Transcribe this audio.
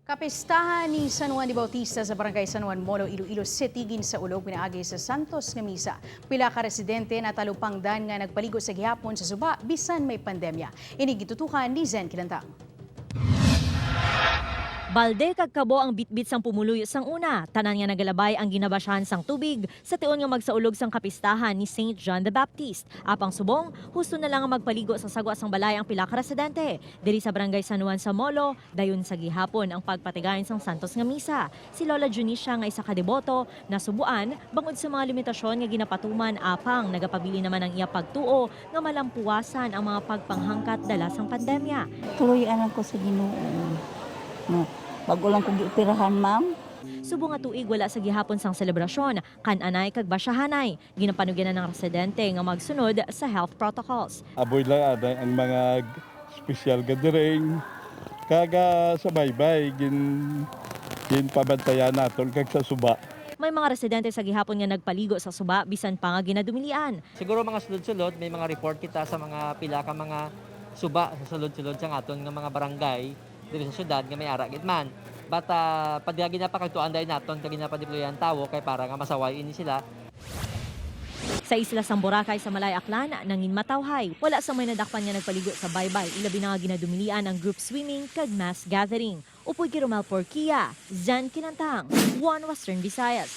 Kapistahan ni San Juan de Bautista sa Barangay San Juan Molo, Iloilo City gin sa ulog pinaagi sa Santos nga misa. Pila ka residente na talupangdan nga nagpaligo sa gihapon sa suba bisan may pandemya. Ini gitutukan ni Zen Kilantang. Balde kag kabo ang bitbit sang pumuluyo sang una, tanan nga nagalabay ang ginabasyahan sang tubig sa tion nga magsaulog sang kapistahan ni St. John the Baptist. Apang subong, husto na lang ang magpaligo sa sagwa sang balay ang pila ka residente. Diri sa Barangay San Juan sa Molo, dayon sa gihapon ang pagpatigayon sang Santos nga misa. Si Lola Junicia nga isa ka deboto na subuan bangod sa mga limitasyon nga ginapatuman apang nagapabili naman ang iya pagtuo nga malampuwasan ang mga pagpanghangkat dala sang pandemya. Tuloy-an ko sa Ginoo. No. Bago lang kong gioperahan, ma'am. Subong nga tuig wala sa gihapon sang selebrasyon, kan-anay kag basyahanay. Ginapanugyan na ng residente nga magsunod sa health protocols. Aboy lang ang mga special gathering. Kaga sa baybay, gin pabantayan naton kag sa suba. May mga residente sa gihapon nga nagpaligo sa suba bisan pa nga ginadumilian. Siguro mga sulod-sulod, may mga report kita sa mga pila ka mga suba sa sulod-sulod sa aton nga mga barangay diri sa syudad nga may ara gid man. Bata padya ginapakagtuan dahil naton kag ginapadeployan tawo kay para nga masaway ini sila. Sa isla sang Boracay sa Malay Aklan, nangin matawhay. Wala sa may nadakpan nga nagpaligo sa baybay, ilabi na nga ginadumilian ang group swimming kag mass gathering. Upoy kay Romel Porquia, Zen Kilantang, One Western Visayas.